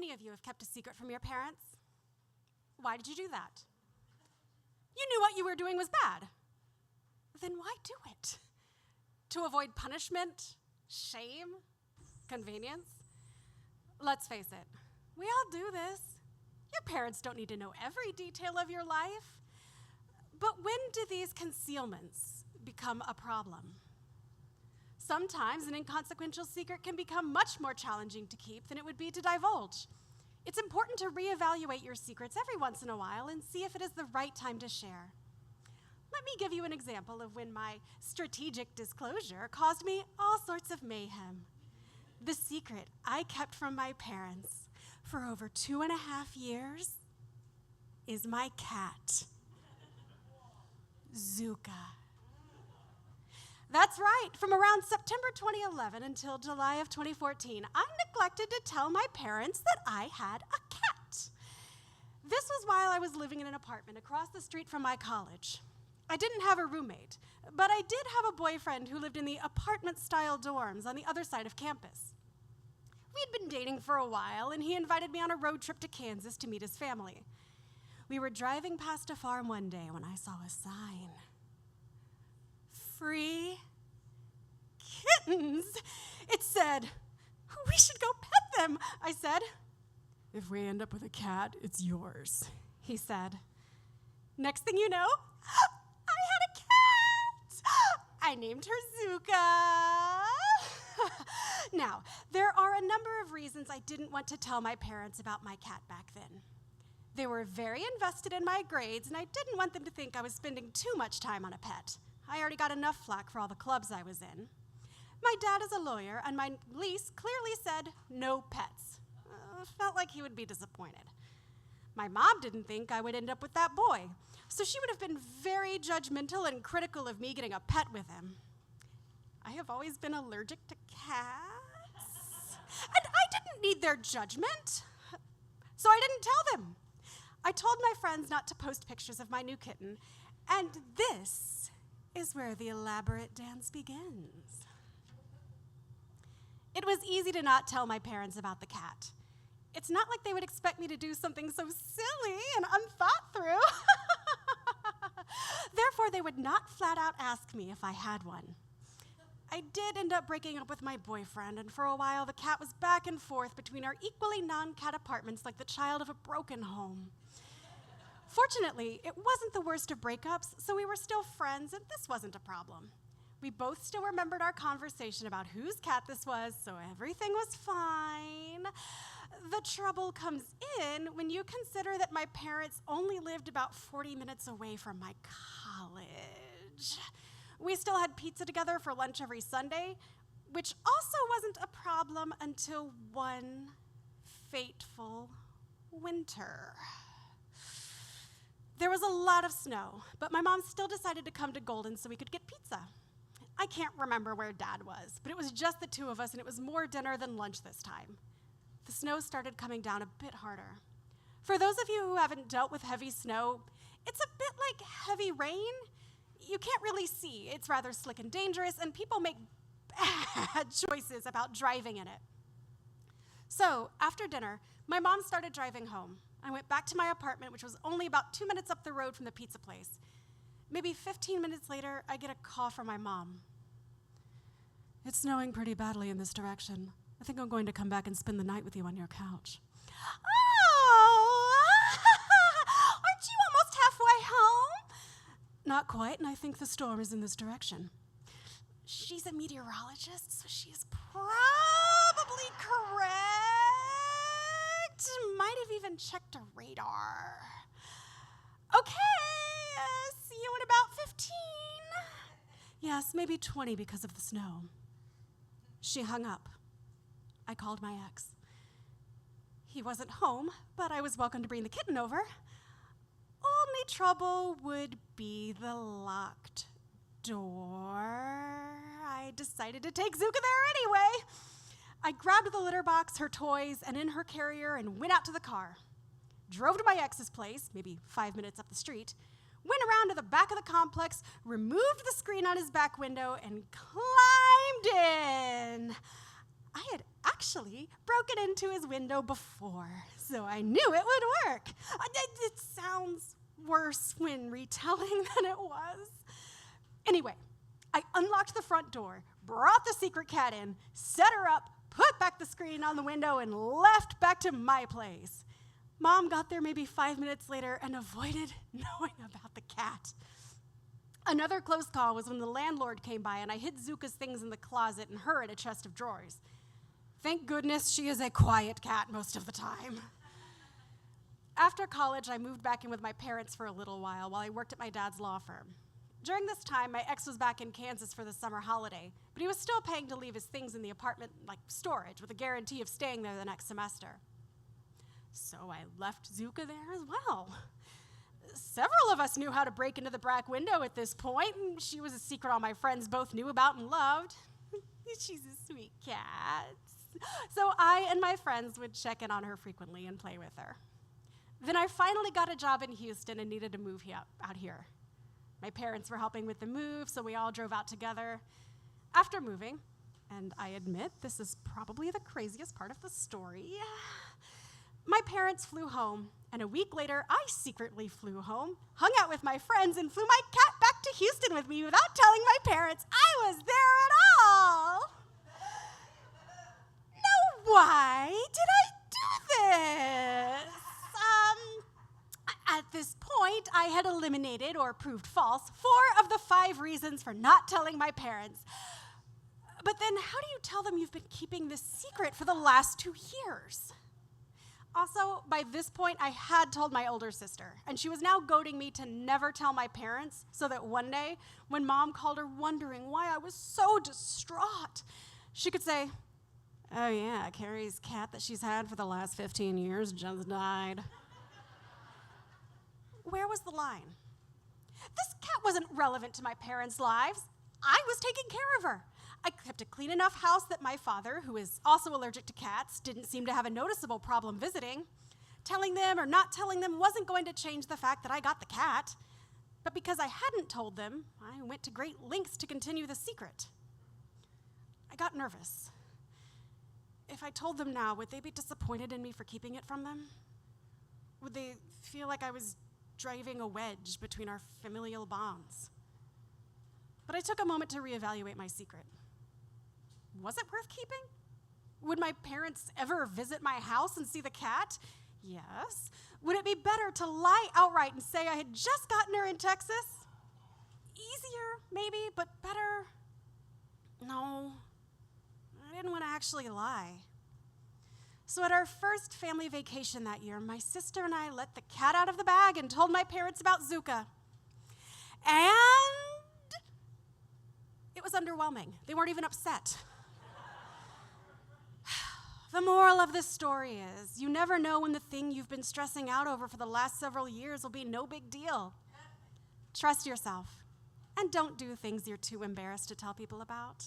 many of you have kept a secret from your parents? Why did you do that? You knew what you were doing was bad. Then why do it? To avoid punishment, shame, convenience? Let's face it, we all do this. Your parents don't need to know every detail of your life. But when do these concealments become a problem? Sometimes an inconsequential secret can become much more challenging to keep than it would be to divulge. It's important to reevaluate your secrets every once in a while and see if it is the right time to share. Let me give you an example of when my strategic disclosure caused me all sorts of mayhem. The secret I kept from my parents for over 2.5 years is my cat, Zuka. That's right. From around September 2011 until July of 2014, I neglected to tell my parents that I had a cat. This was while I was living in an apartment across the street from my college. I didn't have a roommate, but I did have a boyfriend who lived in the apartment-style dorms on the other side of campus. We'd been dating for a while, and he invited me on a road trip to Kansas to meet his family. We were driving past a farm one day when I saw a sign. Free kittens. It said, "We should go pet them," I said. "If we end up with a cat, it's yours," he said. Next thing you know, I had a cat. I named her Zuka. Now, there are a number of reasons I didn't want to tell my parents about my cat back then. They were very invested in my grades, and I didn't want them to think I was spending too much time on a pet. I already got enough flack for all the clubs I was in. My dad is a lawyer, and my lease clearly said no pets. Felt like he would be disappointed. My mom didn't think I would end up with that boy, so she would have been very judgmental and critical of me getting a pet with him. I have always been allergic to cats, and I didn't need their judgment, so I didn't tell them. I told my friends not to post pictures of my new kitten, and this is where the elaborate dance begins. It was easy to not tell my parents about the cat. It's not like they would expect me to do something so silly and unthought through. Therefore, they would not flat out ask me if I had one. I did end up breaking up with my boyfriend, and for a while the cat was back and forth between our equally non-cat apartments like the child of a broken home. Fortunately, it wasn't the worst of breakups, so we were still friends, and this wasn't a problem. We both still remembered our conversation about whose cat this was, so everything was fine. The trouble comes in when you consider that my parents only lived about 40 minutes away from my college. We still had pizza together for lunch every Sunday, which also wasn't a problem until one fateful winter. There was a lot of snow, but my mom still decided to come to Golden so we could get pizza. I can't remember where Dad was, but it was just the two of us, and it was more dinner than lunch this time. The snow started coming down a bit harder. For those of you who haven't dealt with heavy snow, it's a bit like heavy rain. You can't really see. It's rather slick and dangerous, and people make bad choices about driving in it. So, after dinner, my mom started driving home. I went back to my apartment, which was only about 2 minutes up the road from the pizza place. Maybe 15 minutes later, I get a call from my mom. "It's snowing pretty badly in this direction. I think I'm going to come back and spend the night with you on your couch." "Oh, aren't you almost halfway home?" "Not quite, and I think the storm is in this direction." She's a meteorologist, so she's probably correct. Might have even checked a radar. "Okay, see you in about 15. "Yes, maybe 20 because of the snow." She hung up. I called my ex. He wasn't home, but I was welcome to bring the kitten over. Only trouble would be the locked door. I decided to take Zuka there anyway. I grabbed the litter box, her toys, and in her carrier and went out to the car. Drove to my ex's place, maybe 5 minutes up the street, went around to the back of the complex, removed the screen on his back window, and climbed in. I had actually broken into his window before, so I knew it would work. It sounds worse when retelling than it was. Anyway, I unlocked the front door, brought the secret cat in, set her up, put back the screen on the window, and left back to my place. Mom got there maybe 5 minutes later and avoided knowing about the cat. Another close call was when the landlord came by and I hid Zuka's things in the closet and her in a chest of drawers. Thank goodness she is a quiet cat most of the time. After college, I moved back in with my parents for a little while I worked at my dad's law firm. During this time, my ex was back in Kansas for the summer holiday, but he was still paying to leave his things in the apartment like storage with a guarantee of staying there the next semester. So I left Zuka there as well. Several of us knew how to break into the back window at this point, and she was a secret all my friends both knew about and loved. She's a sweet cat. So I and my friends would check in on her frequently and play with her. Then I finally got a job in Houston and needed to move out here. My parents were helping with the move, so we all drove out together. After moving, and I admit this is probably the craziest part of the story, my parents flew home, and a week later, I secretly flew home, hung out with my friends, and flew my cat back to Houston with me without telling my parents I was there at all. Now, why did I do this? At this point, I had eliminated or proved false 4 of the 5 reasons for not telling my parents. But then how do you tell them you've been keeping this secret for the last 2 years? Also, by this point, I had told my older sister, and she was now goading me to never tell my parents so that one day, when Mom called her wondering why I was so distraught, she could say, "Oh yeah, Kari's cat that she's had for the last 15 years just died." Where was the line? This cat wasn't relevant to my parents' lives. I was taking care of her. I kept a clean enough house that my father, who is also allergic to cats, didn't seem to have a noticeable problem visiting. Telling them or not telling them wasn't going to change the fact that I got the cat. But because I hadn't told them, I went to great lengths to continue the secret. I got nervous. If I told them now, would they be disappointed in me for keeping it from them? Would they feel like I was driving a wedge between our familial bonds? But I took a moment to reevaluate my secret. Was it worth keeping? Would my parents ever visit my house and see the cat? Yes. Would it be better to lie outright and say I had just gotten her in Texas? Easier, maybe, but better? No, I didn't want to actually lie. So at our first family vacation that year, my sister and I let the cat out of the bag and told my parents about Zuka. And it was underwhelming. They weren't even upset. The moral of this story is, you never know when the thing you've been stressing out over for the last several years will be no big deal. Trust yourself, and don't do things you're too embarrassed to tell people about.